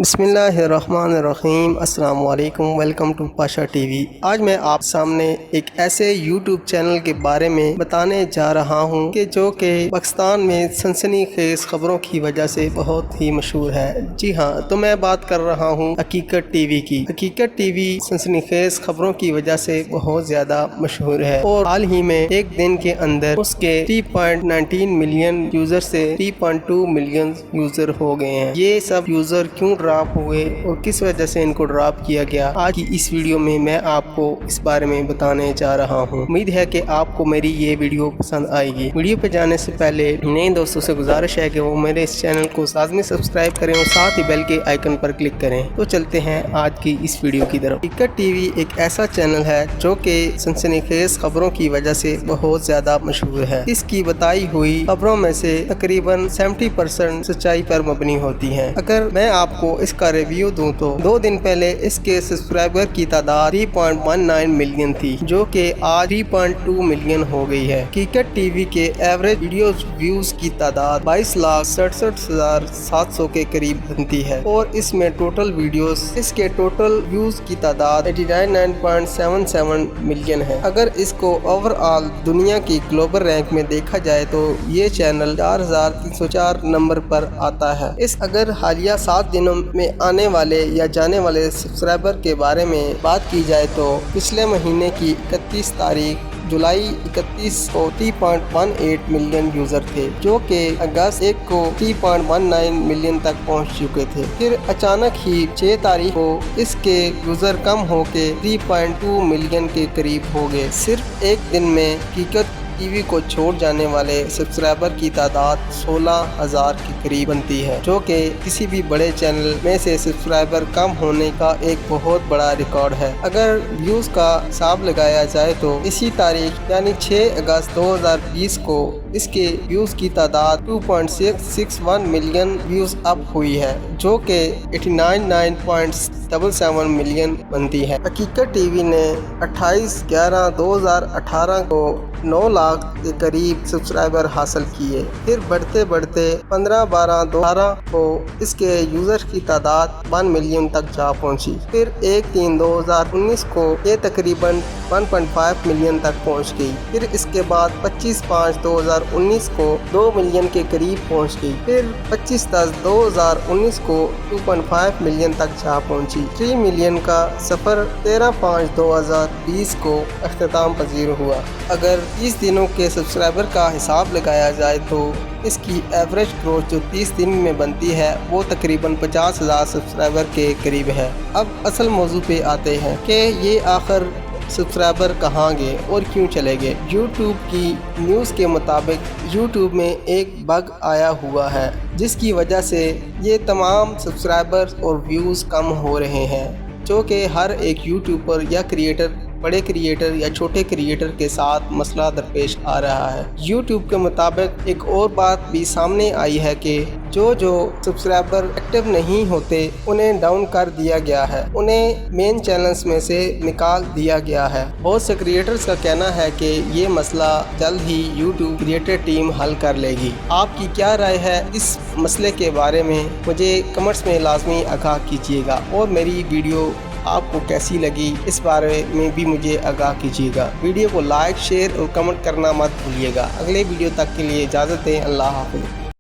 बिस्मिल्लाहिर्रहमानिर्रहीम। अस्सलाम वालेकुम। Welcome to Pasha TV. आज मैं आप सामने एक ऐसे यूट्यूब चैनल के बारे में बताने जा रहा हूं कि जो कि पाकिस्तान में सनसनीखेज खबरों की वजह से बहुत ही मशहूर है। जी हां, तो मैं बात कर रहा हूं हकीकत टीवी की। हकीकत टीवी सनसनीखेज खबरों की वजह से बहुत ज़्यादा मशहूर है और हाल ही में एक दिन के अंदर उसके 3.19 मिलियन यूज़र से 3.2 मिलियन यूज़र हो गए हैं। ये सब यूज़र क्यों ड्रॉप हुए और किस वजह से इनको ड्रॉप किया गया, आज की इस वीडियो में मैं आपको इस बारे में बताने जा रहा हूं। उम्मीद है कि आपको मेरी ये वीडियो पसंद आएगी। वीडियो पे जाने से पहले नए दोस्तों से गुजारिश है कि वो मेरे इस चैनल को लाज़मी सब्सक्राइब करें और साथ ही बेल के आइकन पर क्लिक करें। तो चलते हैं आज की इस वीडियो की तरफ। हकीकत टीवी एक ऐसा चैनल है जो कि सनसनीखेज खबरों की वजह से बहुत ज्यादा मशहूर है। इसकी बताई हुई खबरों में से तकरीबन 70% सच्चाई पर मबनी होती है। अगर मैं आपको इसका रिव्यू दूं तो 2 दिन पहले इसके सब्सक्राइबर की तादाद 3.19 मिलियन थी, जो कि आज 3.2 मिलियन हो गई है। हकीकत टीवी के एवरेज वीडियो व्यूज की तादाद 22,67,700 के करीब बनती है और इसमें टोटल वीडियोस इसके टोटल व्यूज की तादाद 89.77 मिलियन है। अगर इसको ओवरऑल दुनिया की ग्लोबल रैंक में देखा जाए तो ये चैनल 4,304 नंबर पर आता है। इस अगर हालिया 7 दिनों में आने वाले या जाने वाले सब्सक्राइबर के बारे में बात की जाए तो पिछले महीने की 31 तारीख जुलाई 31 को 3.18 मिलियन यूज़र थे, जो कि अगस्त 1 को 3.19 मिलियन तक पहुंच चुके थे। फिर अचानक ही 6 तारीख को इसके यूज़र कम होके 3.2 मिलियन के करीब हो गए। सिर्फ एक दिन में हकीकत टीवी को छोड़ जाने वाले सब्सक्राइबर की तादाद 16,000 के करीब बनती है, जो कि किसी भी बड़े चैनल में से सब्सक्राइबर कम होने का एक बहुत बड़ा रिकॉर्ड है। अगर व्यूज़ का हिसाब लगाया जाए तो इसी तारीख यानी 6 अगस्त 2020 को इसके व्यूज़ की तादाद 2.661 मिलियन व्यूज़ अप हुई है, जो कि 89.77 मिलियन बनती है। हकीकत टीवी ने 28/11/2018 को 9 लाख के करीब सब्सक्राइबर हासिल किए। फिर बढ़ते बढ़ते 15/12/2018 को इसके यूज़र की तादाद 1 मिलियन तक जा पहुंची। फिर 1/3/2019 को ये तकरीबन 1.5 मिलियन तक पहुंच गई। फिर इसके बाद 25/5/2019 को 2 मिलियन के करीब पहुंच गई। फिर 25/10/2019 को 2.5 मिलियन तक जा पहुंची। 3 मिलियन का सफ़र 13/5/2020 को अख्ताम पजीर हुआ। अगर 30 दिनों के सब्सक्राइबर का हिसाब लगाया जाए तो इसकी एवरेज ग्रोथ जो 30 दिन में बनती है वो तकरीबन 50,000 सब्सक्राइबर के करीब है। अब असल मौजू पे आते हैं कि ये आखिर सब्सक्राइबर कहाँ गए और क्यों चले गए। यूट्यूब की न्यूज़ के मुताबिक यूट्यूब में एक बग आया हुआ है जिसकी वजह से ये तमाम सब्सक्राइबर और व्यूज़ कम हो रहे हैं, जो कि हर एक यूट्यूबर या क्रिएटर, बड़े क्रिएटर या छोटे क्रिएटर के साथ मसला दरपेश आ रहा है। यूट्यूब के मुताबिक एक और बात भी सामने आई है कि जो सब्सक्राइबर एक्टिव नहीं होते उन्हें डाउन कर दिया गया है, उन्हें मेन चैनल्स में से निकाल दिया गया है। बहुत से क्रिएटर्स का कहना है कि ये मसला जल्द ही यूट्यूब क्रिएटर टीम हल कर लेगी। आपकी क्या राय है इस मसले के बारे में, मुझे कमेंट्स में लाजमी आगाह कीजिएगा और मेरी वीडियो आपको कैसी लगी इस बारे में भी मुझे आगाह कीजिएगा। वीडियो को लाइक, शेयर और कमेंट करना मत भूलिएगा। अगले वीडियो तक के लिए इजाज़त दें। अल्लाह हाफ़िज़।